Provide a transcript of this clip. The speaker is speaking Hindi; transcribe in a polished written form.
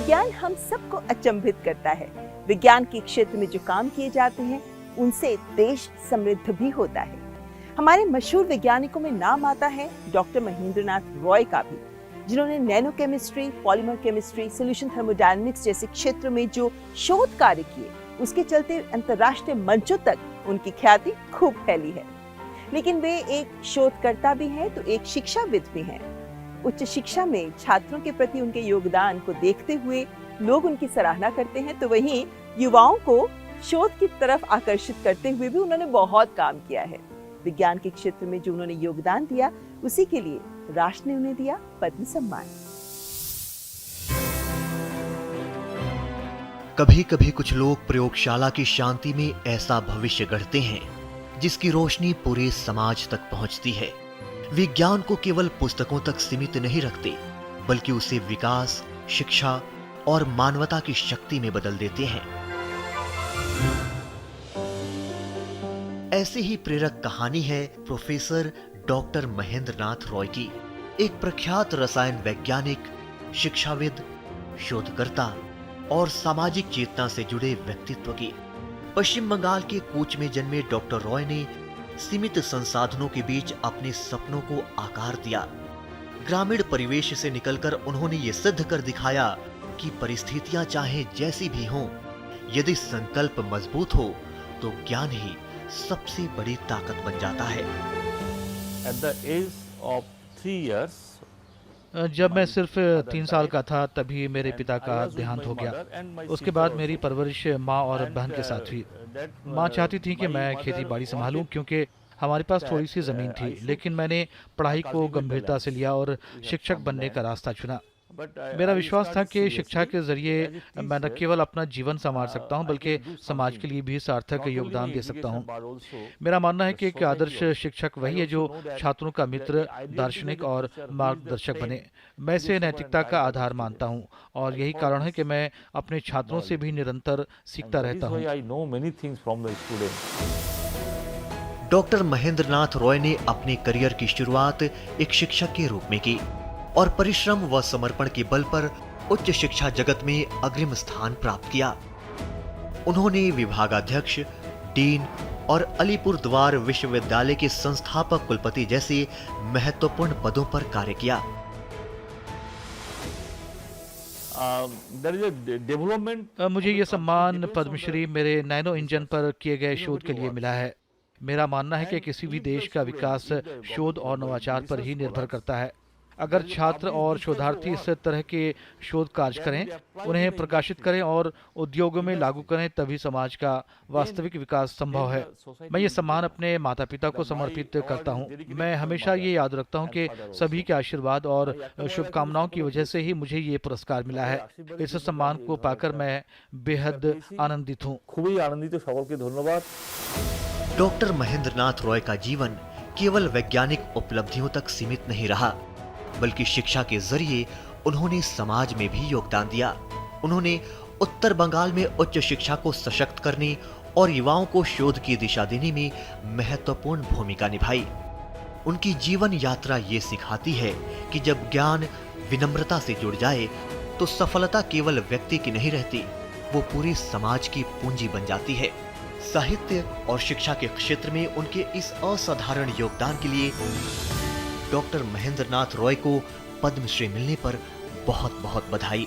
विज्ञान हम सबको अचंभित करता है। विज्ञान के क्षेत्र में जो काम किए जाते हैं उनसे देश समृद्ध भी होता है। हमारे मशहूर वैज्ञानिकों में नाम आता है डॉक्टर महेंद्र नाथ रॉय का भी, जिन्होंने nano chemistry, polymer chemistry, solution thermodynamics जैसे क्षेत्र में जो शोध कार्य किए, उसके चलते अंतर्राष्ट्रीय मंचों तक उनकी ख्याति खूब फैली है। लेकिन वे एक शोधकर्ता भी हैं तो एक शिक्षाविद भी हैं। उच्च शिक्षा में छात्रों के प्रति उनके योगदान को देखते हुए लोग उनकी सराहना करते हैं, तो वहीं युवाओं को शोध की तरफ आकर्षित करते हुए भी उन्होंने बहुत काम किया है। विज्ञान के क्षेत्र में जो उन्होंने योगदान दिया, उसी के लिए राष्ट्र ने उन्हें दिया पद्म सम्मान। कभी कभी कुछ लोग प्रयोगशाला की शांति में ऐसा भविष्य गढ़ते हैं जिसकी रोशनी पूरे समाज तक पहुंचती है। विज्ञान को केवल पुस्तकों तक सीमित नहीं रखते, बल्कि उसे विकास, शिक्षा और मानवता की शक्ति में बदल देते हैं। ऐसी ही प्रेरक कहानी है प्रोफेसर डॉक्टर महेंद्र नाथ रॉय की, एक प्रख्यात रसायन वैज्ञानिक, शिक्षाविद, शोधकर्ता और सामाजिक चेतना से जुड़े व्यक्तित्व की। पश्चिम बंगाल के कूच में जन्मे डॉक्टर रॉय ने सीमित संसाधनों के बीच अपने सपनों को आकार दिया। ग्रामीण परिवेश से निकलकर उन्होंने ये सिद्ध कर दिखाया कि परिस्थितियां चाहे जैसी भी हों, यदि संकल्प मजबूत हो तो ज्ञान ही सबसे बड़ी ताकत बन जाता है। At the age of 3 years, जब मैं सिर्फ 3 साल का था तभी मेरे पिता का देहांत हो गया। उसके बाद मेरी परवरिश माँ और बहन के साथ हुई। माँ चाहती थी कि मैं खेती बाड़ी संभालूं क्योंकि हमारे पास थोड़ी सी ज़मीन थी, लेकिन मैंने पढ़ाई को गंभीरता से लिया और शिक्षक बनने का रास्ता चुना। मेरा विश्वास था कि शिक्षा के जरिए मैं न केवल अपना जीवन संवार सकता हूं, बल्कि समाज के लिए भी सार्थक योगदान दे सकता हूं। मेरा मानना है कि एक आदर्श शिक्षक वही है जो छात्रों का मित्र, दार्शनिक और मार्गदर्शक बने। मैं इसे नैतिकता का आधार मानता हूं और यही कारण है कि मैं अपने छात्रों से भी निरंतर सीखता रहता हूं। डॉक्टर महेंद्र नाथ रॉय ने अपने करियर की शुरुआत एक शिक्षक के रूप में की और परिश्रम व समर्पण के बल पर उच्च शिक्षा जगत में अग्रिम स्थान प्राप्त किया। उन्होंने विभागाध्यक्ष, डीन और अलीपुर द्वार विश्वविद्यालय के संस्थापक कुलपति जैसे महत्वपूर्ण पदों पर कार्य किया। मुझे ये सम्मान पद्मश्री मेरे नैनो इंजन पर किए गए शोध के लिए मिला है। मेरा मानना है कि किसी भी देश का विकास शोध और नवाचार पर ही निर्भर करता है। अगर छात्र और शोधार्थी इस तरह के शोध कार्य करें, उन्हें प्रकाशित करें और उद्योगों में लागू करें, तभी समाज का वास्तविक विकास संभव है। मैं ये सम्मान अपने माता पिता को समर्पित करता हूँ। मैं हमेशा ये याद रखता हूँ कि सभी के आशीर्वाद और शुभकामनाओं की वजह से ही मुझे ये पुरस्कार मिला है। इस सम्मान को पाकर मैं बेहद आनंदित हूँ। खूबी आनंदित, सबके धन्यवाद। डॉक्टर महेंद्र नाथ रॉय का जीवन केवल वैज्ञानिक उपलब्धियों तक सीमित नहीं रहा, बल्कि शिक्षा के जरिए उन्होंने समाज में भी योगदान दिया। उन्होंने उत्तर बंगाल में उच्च शिक्षा को सशक्त करने और युवाओं को शोध की दिशा देने में महत्वपूर्ण भूमिका निभाई। उनकी जीवन यात्रा ये सिखाती है कि जब ज्ञान विनम्रता से जुड़ जाए तो सफलता केवल व्यक्ति की नहीं रहती, वो पूरे समाज की पूंजी बन जाती है। साहित्य और शिक्षा के क्षेत्र में उनके इस असाधारण योगदान के लिए डॉक्टर महेंद्र नाथ रॉय को पद्मश्री मिलने पर बहुत बहुत बधाई।